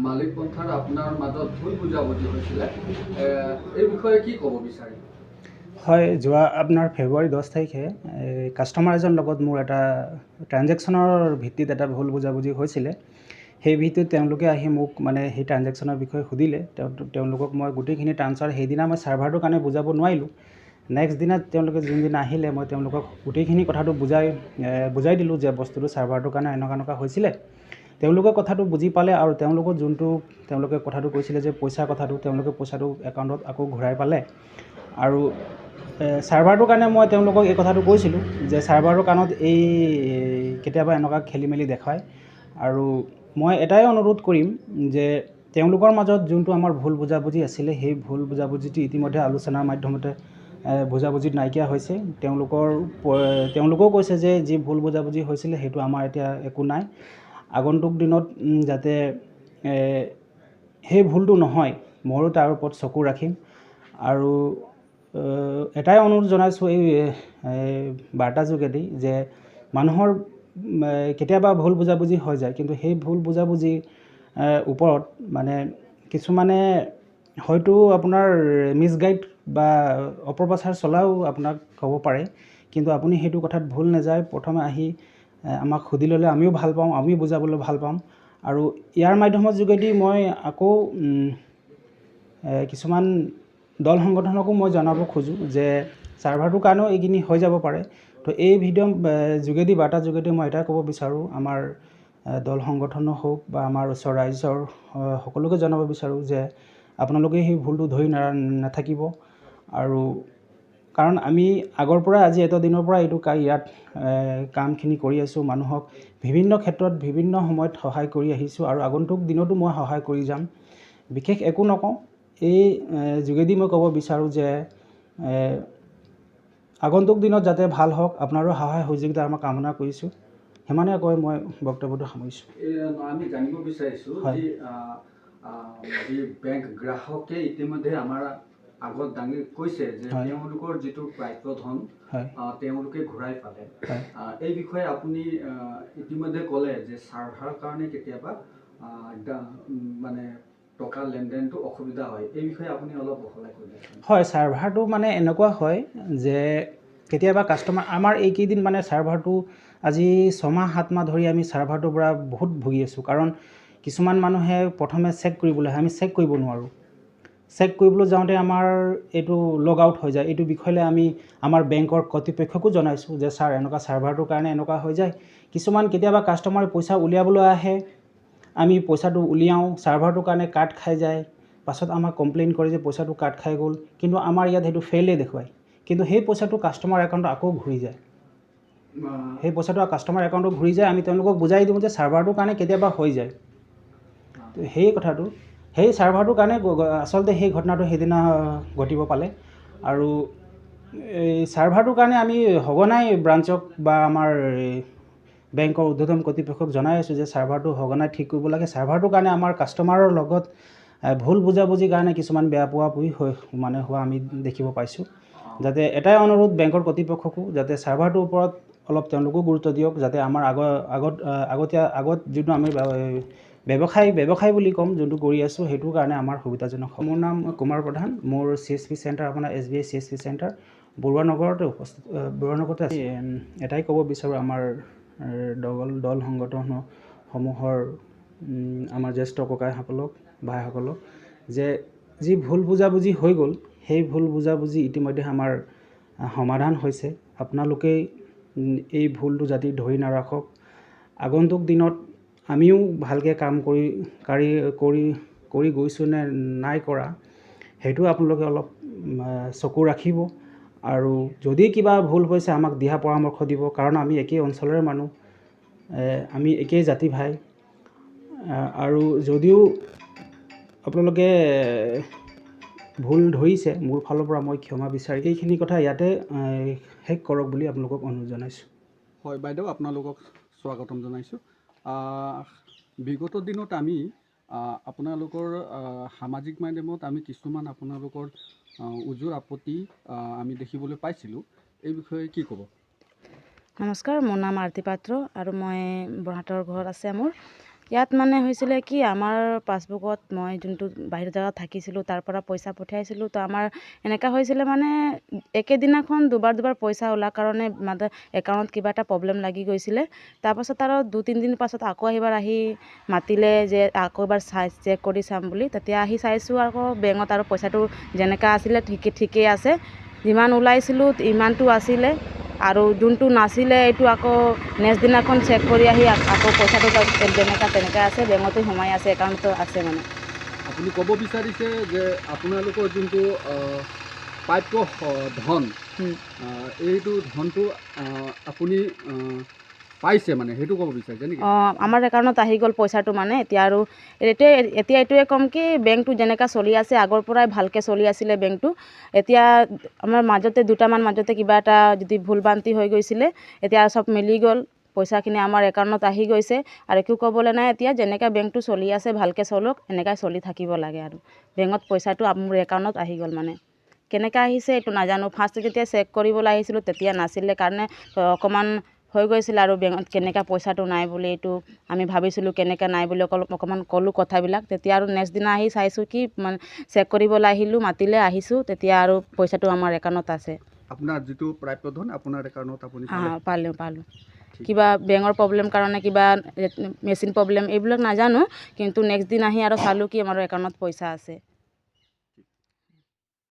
মালিক পন্থাৰ আপোনাৰ মাজত ভুল বুজাবুজি হৈছিলে, এই বিষয়ে কি ক'ব বিচাৰে? হয়, যোৱা আপোনাৰ ফেব্ৰুৱাৰী 10 তাৰিখে কাষ্টমাৰ এজন লগত মোৰ এটা ট্ৰানজেকশ্যনৰ ভিত্তিত এটা ভুল বুজাবুজি হৈছিলে। সেই ভিত্তিত তেওঁলোকে আহি মোক মানে সেই ট্ৰানজেকশ্যনৰ বিষয়ে সুধিলে। তেওঁলোকক মই গোটেইখিনি ট্ৰান্সফাৰ সেইদিনা মই ছাৰ্ভাৰটোৰ কাৰণে বুজাব নোৱাৰিলোঁ। নেক্সট দিনা তেওঁলোকে যোনদিনা আহিলে মই তেওঁলোকক গোটেইখিনি কথাটো বুজাই দিলোঁ যে বস্তুটো ছাৰ্ভাৰটোৰ কাৰণে এনেকুৱা হৈছিলে। তেওঁলোকে কথাটো বুজি পালে আৰু তেওঁলোকে কথাটো কৈছিলে যে পইচাৰ কথাটো তেওঁলোকে পইচাটো একাউণ্টত আকৌ ঘূৰাই পালে। আৰু ছাৰ্ভাৰটোৰ কাৰণে মই তেওঁলোকক এই কথাটো কৈছিলোঁ যে ছাৰ্ভাৰটোৰ কাৰণত কেতিয়াবা এনেকুৱা খেলি মেলি দেখায়। আৰু মই এটাই অনুৰোধ কৰিম যে তেওঁলোকৰ মাজত যোনটো আমাৰ ভুল বুজাবুজি আছিলে, সেই ভুল বুজাবুজিটো ইতিমধ্যে আলোচনাৰ মাধ্যমতে বুজাবুজিত নাইকিয়া হৈছে। তেওঁলোকেও কৈছে যে যি ভুল বুজাবুজি হৈছিলে সেইটো আমাৰ এতিয়া একো নাই। আগন্তুক দিনত যাতে সেই ভুলটো নহয়, ময়ো তাৰ ওপৰত চকু ৰাখিম। আৰু এটাই অনুৰোধ জনাইছোঁ এই বাৰ্তা যোগেদি যে মানুহৰ কেতিয়াবা ভুল বুজাবুজি হৈ যায়, কিন্তু সেই ভুল বুজাবুজিৰ ওপৰত মানে কিছুমানে হয়তো আপোনাৰ মিছগাইড বা অপপ্ৰচাৰ চলাও আপোনাক হ'ব পাৰে, কিন্তু আপুনি সেইটো কথাত ভুল নাযায়। প্ৰথমে আহি আমাক সুধি ল'লে আমিও ভাল পাওঁ, আমিও বুজাবলৈ ভাল পাম। আৰু ইয়াৰ মাধ্যমৰ যোগেদি মই আকৌ কিছুমান দল সংগঠনকো মই জনাব খোজোঁ যে ছাৰ্ভাৰটোৰ কাৰণেও এইখিনি হৈ যাব পাৰে। তো এই ভিডিঅ' যোগেদি বাৰ্তা যোগেদি মই এটাই ক'ব বিচাৰোঁ, আমাৰ দল সংগঠনো হওক বা আমাৰ ওচৰ ৰাইজৰ সকলোকে জনাব বিচাৰোঁ যে আপোনালোকে সেই ভুলটো ধৰি নাথাকিব। আৰু কাৰণ আমি আগৰ পৰা আজি এটা দিনৰ পৰা ইয়াত কামখিনি কৰি আছোঁ, মানুহক বিভিন্ন ক্ষেত্ৰত বিভিন্ন সময়ত সহায় কৰি আহিছোঁ আৰু আগন্তুক দিনতো মই সহায় কৰি যাম। বিশেষ একো নকওঁ, এই যোগেদি মই ক'ব বিচাৰোঁ যে আগন্তুক দিনত যাতে ভাল হওক, আপোনাৰো সহায় সহযোগিতা মই কামনা কৰিছোঁ। সিমানে কৈ মই বক্তব্যটো সামৰিছোঁ। আমি জানিব বিচাৰিছোঁ যি বেংক গ্ৰাহকে ইতিমধ্যে আমাৰ আগত দাঙি কৈছে যে তেওঁলোকৰ যিটো প্ৰাপ্য ধন তেওঁলোকে ঘূৰাই পালে। এই বিষয়ে আপুনি ইতিমধ্যে ক'লে যে ছাৰ্ভাৰৰ কাৰণে কেতিয়াবা মানে টকা লেনদেনটো অসুবিধা হয়। এই বিষয়ে আপুনি অলপ বহলাই ক'লে। হয়, ছাৰ্ভাৰটো মানে এনেকুৱা হয় যে কেতিয়াবা কাষ্টমাৰ আমাৰ এইকেইদিন মানে ছাৰ্ভাৰটো আজি 6 মাহ 7 মাহ ধৰি আমি ছাৰ্ভাৰটোৰ পৰা বহুত ভুগি আছোঁ। কাৰণ কিছুমান মানুহে প্ৰথমে চেক কৰিবলৈ আহে, আমি চেক কৰিব নোৱাৰোঁ। চেক কৰিবলৈ যাওঁতে আমাৰ এইটো লগ আউট হৈ যায়। এইটো বিষয়লৈ আমি আমাৰ বেংকৰ কৰ্তৃপক্ষকো জনাইছোঁ যে ছাৰ এনেকুৱা ছাৰ্ভাৰটোৰ কাৰণে এনেকুৱা হৈ যায়। কেতিয়াবা কাষ্টমাৰে পইচা উলিয়াবলৈ আহে, আমি পইচাটো উলিয়াওঁ, ছাৰ্ভাৰটোৰ কাৰণে কাট খাই যায়। পাছত আমাক কমপ্লেইন কৰে যে পইচাটো কাট খাই গ'ল, কিন্তু আমাৰ ইয়াত সেইটো ফেইলে দেখুৱায়। কিন্তু সেই পইচাটো কাষ্টমাৰ একাউণ্টত আকৌ ঘূৰি যায়। আমি তেওঁলোকক বুজাই দিওঁ যে ছাৰ্ভাৰটোৰ কাৰণে কেতিয়াবা হৈ যায়। তো সেই কথাটো সেই ছাৰ্ভাৰটোৰ কাৰণে আচলতে সেই ঘটনাটো সেইদিনা ঘটিব পালে। আৰু এই ছাৰ্ভাৰটোৰ কাৰণে আমি সঘনাই ব্ৰাঞ্চক বা আমাৰ বেংকৰ ঊৰ্ধ্বতন কৰ্তৃপক্ষক জনাই আছোঁ যে ছাৰ্ভাৰটো সঘনাই ঠিক কৰিব লাগে। ছাৰ্ভাৰটোৰ কাৰণে আমাৰ কাষ্টমাৰৰ লগত ভুল বুজাবুজিৰ কাৰণে কিছুমান বেয়া পোৱা পুৰি হোৱা আমি দেখিব পাইছোঁ। যাতে এটাই অনুৰোধ বেংকৰ কৰ্তৃপক্ষকো যাতে ছাৰ্ভাৰটোৰ ওপৰত অলপ তেওঁলোকো গুৰুত্ব দিয়ক, যাতে আমাৰ আগত যিটো আমি ব্যৱসায় বুলি ক'ম যোনটো কৰি আছোঁ, সেইটোৰ কাৰণে আমাৰ সুবিধাজনক। মোৰ নাম কুমাৰ প্ৰধান, মোৰ CSP চেণ্টাৰ আপোনাৰ SBI CSP চেণ্টাৰ বৰুৱা নগৰতে আছে। এটাই ক'ব বিচাৰোঁ আমাৰ দল সংগঠনসমূহৰ আমাৰ জ্যেষ্ঠ ককাইসকলক ভাইসকলক যে যি ভুল বুজাবুজি হৈ গ'ল, সেই ভুল বুজাবুজি ইতিমধ্যে আমাৰ সমাধান হৈছে। আপোনালোকেই এই ভুলটো যাতে ধৰি নাৰাখক। আগন্তুক দিনত আমিও ভালকৈ কাম কৰি গৈছোঁ নে নাই কৰা, সেইটো আপোনালোকে অলপ চকু ৰাখিব। আৰু যদি কিবা ভুল হৈছে আমাক দিহা পৰামৰ্শ দিব, কাৰণ আমি একেই অঞ্চলৰে মানুহ, আমি একেই জাতি ভাই। আৰু যদিও আপোনালোকে ভুল ধৰিছে, মোৰ ফালৰ পৰা মই ক্ষমা বিচাৰি এইখিনি কথা ইয়াতে শেষ কৰক বুলি আপোনালোকক অনুৰোধ জনাইছোঁ। হয় বাইদেউ, আপোনালোকক স্বাগতম জনাইছোঁ। বিগত দিনত আমি আপোনালোকৰ সামাজিক মাধ্যমত আমি কিছুমান আপোনালোকৰ উজোৰ আপত্তি আমি দেখিবলৈ পাইছিলোঁ। এই বিষয়ে কি ক'ব? নমস্কাৰ, মোৰ নাম আৰতি পাত্ৰ আৰু মই বৰহাটৰ ঘৰত আছে মোৰ। ইয়াত মানে হৈছিলে কি আমাৰ পাছবুকত মই যোনটো বাহিৰ জেগাত থাকিছিলোঁ তাৰ পৰা পইচা পঠিয়াইছিলোঁ। তো আমাৰ এনেকুৱা হৈছিলে মানে একেদিনাখন দুবাৰ পইচা ওলাৰ কাৰণে মানে একাউণ্টত কিবা এটা প্ৰব্লেম লাগি গৈছিলে। তাৰপাছত আৰু 2-3 দিন পাছত আকৌ এবাৰ আহি মাতিলে যে আকৌ এবাৰ চেক কৰি চাম বুলি। তেতিয়া আহি চাইছোঁ আকৌ বেংকত আৰু পইচাটো যেনেকুৱা আছিলে ঠিকেই আছে। যিমান ওলাইছিলোঁ ইমানটো আছিলে আৰু যোনটো নাছিলে এইটো আকৌ নেক্সট দিনাখন চেক কৰি আহি আকৌ পইচাটো তেনেকৈ আছে, বেংকতে সোমাই আছে, একাউণ্টতো আছে মানে। আপুনি ক'ব বিচাৰিছে যে আপোনালোকৰ যোনটো প্ৰাপ্য ধন, এইটো ধনটো আপুনি পাইছে মানে, সেইটো ক'ব বিচাৰিছে নেকি? আমাৰ একাউণ্টত আহি গ'ল পইচাটো মানে। এতিয়া আৰু এতিয়া এইটোৱে ক'ম কি বেংকটো যেনেকৈ চলি আছে আগৰ পৰাই ভালকৈ চলি আছিলে বেংকটো। এতিয়া আমাৰ দুটামান মাজতে কিবা এটা যদি ভুল ভ্ৰান্তি হৈ গৈছিলে, এতিয়া চব মিলি গ'ল, পইচাখিনি আমাৰ একাউণ্টত আহি গৈছে আৰু একো ক'বলৈ নাই। এতিয়া যেনেকৈ বেংকটো চলি আছে ভালকৈ চলক, এনেকৈ চলি থাকিব লাগে আৰু। বেংকত পইচাটো মোৰ একাউণ্টত আহি গ'ল মানে। কেনেকৈ আহিছে এইটো নাজানো। ফাৰ্ষ্ট যেতিয়া চেক কৰিবলৈ আহিছিলোঁ তেতিয়া নাছিলে কাৰণে অকণমান হৈ গৈছিলে আৰু বেংকত কেনেকৈ পইচাটো নাই বুলি এইটো আমি ভাবিছিলোঁ কেনেকৈ নাই বুলি অকণমান ক'লোঁ কথাবিলাক। তেতিয়া আৰু নেক্সট দিনা আহি চাইছোঁ কি মানে চেক কৰিবলৈ আহিলোঁ, মাতিলে আহিছোঁ, তেতিয়া আৰু পইচাটো আমাৰ একাউণ্টত আছে। আপোনাৰ যিটো প্ৰাপ্য ধন আপোনাৰ একাউণ্টত আপুনি পালোঁ। কিবা বেংকৰ প্ৰব্লেম কাৰণে কিবা মেচিন প্ৰব্লেম এইবিলাক নাজানো, কিন্তু নেক্সট দিন আহি আৰু চালোঁ কি আমাৰ একাউণ্টত পইচা আছে।